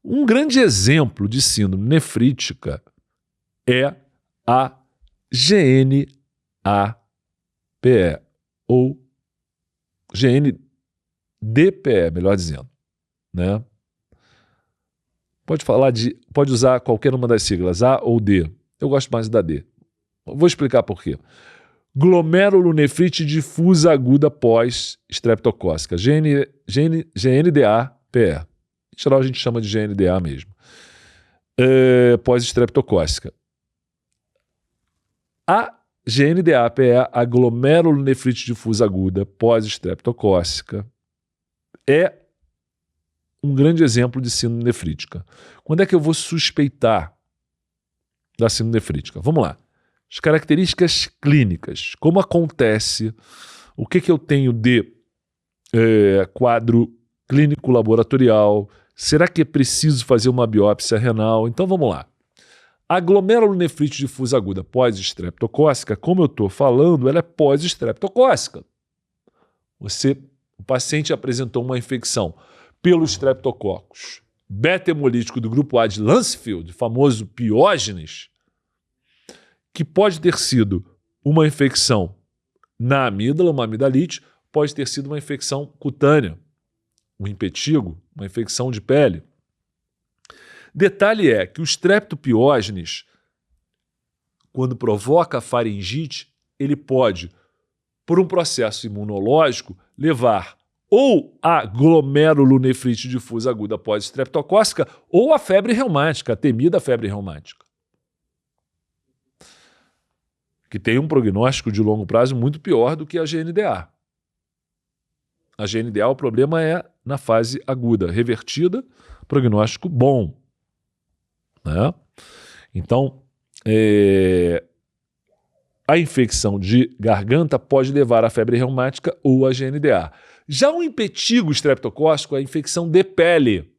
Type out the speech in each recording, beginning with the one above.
Um grande exemplo de síndrome nefrítica é a GNAPE, ou GNDPE, melhor dizendo, né? Pode usar qualquer uma das siglas, A ou D. Eu gosto mais da D. Vou explicar por quê. Glomerulonefrite difusa aguda pós-estreptocócica, GNDA-PE. Em geral a gente chama de GNDA mesmo. Pós-estreptocócica. A GNDA-PE, a glomerulonefrite difusa aguda pós-estreptocócica, é um grande exemplo de síndrome nefrítica. Quando é que eu vou suspeitar da síndrome nefrítica? Vamos lá. As características clínicas. Como acontece? O que eu tenho de quadro clínico laboratorial? Será que é preciso fazer uma biópsia renal? Então vamos lá. A glomerulonefrite difusa aguda pós-estreptocócica, como eu estou falando, ela é pós-estreptocócica. O paciente apresentou uma infecção pelo Streptococcus beta-hemolítico do grupo A de Lancefield, famoso Piógenes, que pode ter sido uma infecção na amígdala, uma amidalite, pode ter sido uma infecção cutânea, um impetigo, uma infecção de pele. Detalhe é que o Streptopiógenes, quando provoca faringite, ele pode, por um processo imunológico, levar ou a glomerulonefrite difusa aguda pós-estreptocócica ou a febre reumática, a temida febre reumática, que tem um prognóstico de longo prazo muito pior do que a GNDA. A GNDA, o problema é na fase aguda, revertida, prognóstico bom, né? Então, a infecção de garganta pode levar à febre reumática ou à GNDA. Já o impetigo estreptocócico é a infecção de pele,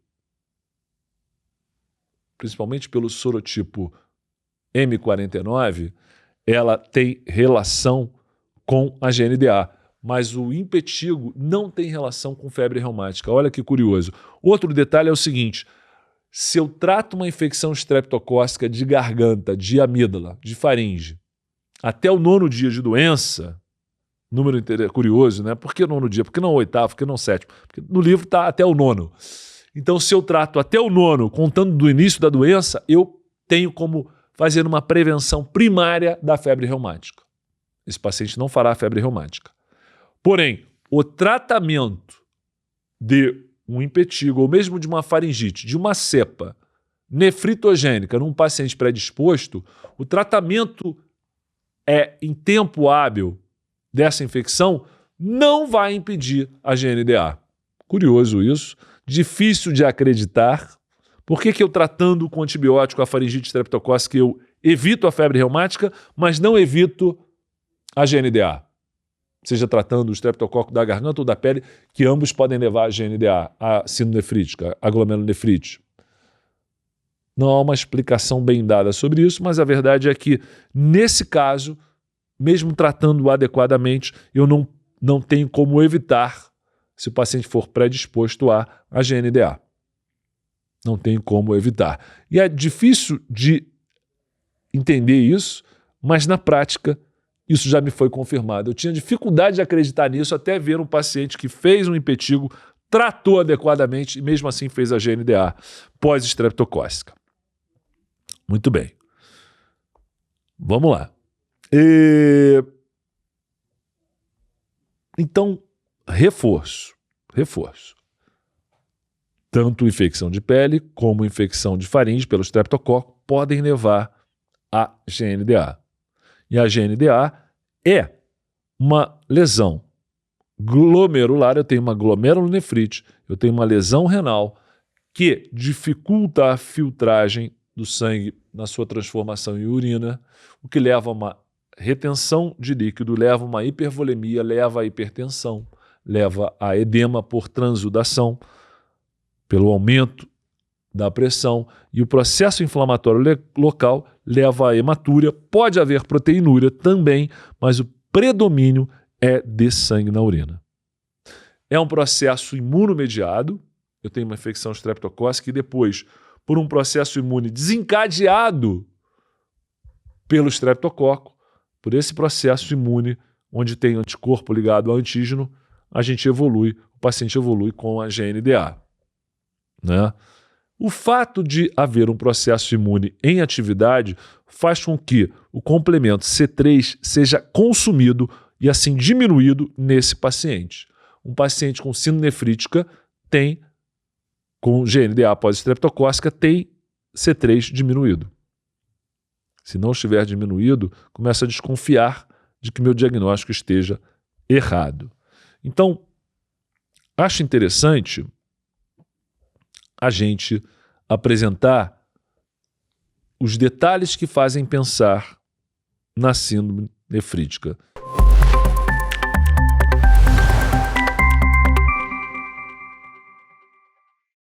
principalmente pelo sorotipo M49, ela tem relação com a GNDA, mas o impetigo não tem relação com febre reumática. Olha que curioso. Outro detalhe é o seguinte: se eu trato uma infecção estreptocócica de garganta, de amígdala, de faringe, até o 9º dia de doença, número curioso, né? Por que 9º dia? Por que não 8º? Por que não 7º? Porque no livro está até o 9º. Então, se eu trato até o 9º, contando do início da doença, eu tenho como fazer uma prevenção primária da febre reumática. Esse paciente não fará febre reumática. Porém, o tratamento de um impetigo, ou mesmo de uma faringite, de uma cepa nefritogênica num paciente predisposto, o tratamento em tempo hábil dessa infecção não vai impedir a GNDA. Curioso isso, difícil de acreditar. Por que eu tratando com antibiótico a faringite estreptocócica eu evito a febre reumática, mas não evito a GNDA? Seja tratando o estreptococo da garganta ou da pele, que ambos podem levar a GNDA, a síndrome nefrítica, a glomerulonefrite. Não há uma explicação bem dada sobre isso, mas a verdade é que, nesse caso, mesmo tratando adequadamente, eu não tenho como evitar, se o paciente for predisposto a GNDA. Não tem como evitar. E é difícil de entender isso, mas na prática isso já me foi confirmado. Eu tinha dificuldade de acreditar nisso até ver um paciente que fez um impetigo, tratou adequadamente e mesmo assim fez a GNDA pós-estreptocócica. Muito bem. Vamos lá. Então, reforço. Tanto infecção de pele como infecção de faringe pelo estreptococo podem levar a GNDA. E a GNDA é uma lesão glomerular, eu tenho uma glomerulonefrite, eu tenho uma lesão renal que dificulta a filtragem do sangue na sua transformação em urina, o que leva a uma retenção de líquido, leva a uma hipervolemia, leva a hipertensão, leva a edema por transudação, pelo aumento da pressão, e o processo inflamatório local leva à hematúria. Pode haver proteinúria também, mas o predomínio é de sangue na urina. É um processo imunomediado, eu tenho uma infecção estreptocócica e depois, por um processo imune desencadeado pelo estreptococo, por esse processo imune onde tem anticorpo ligado ao antígeno, o paciente evolui com a GNDA, né? O fato de haver um processo imune em atividade faz com que o complemento C3 seja consumido e assim diminuído nesse paciente. Um paciente com síndrome nefrítica com GNDA pós-estreptocócica, tem C3 diminuído. Se não estiver diminuído, começa a desconfiar de que meu diagnóstico esteja errado. Então, acho interessante a gente apresentar os detalhes que fazem pensar na síndrome nefrítica.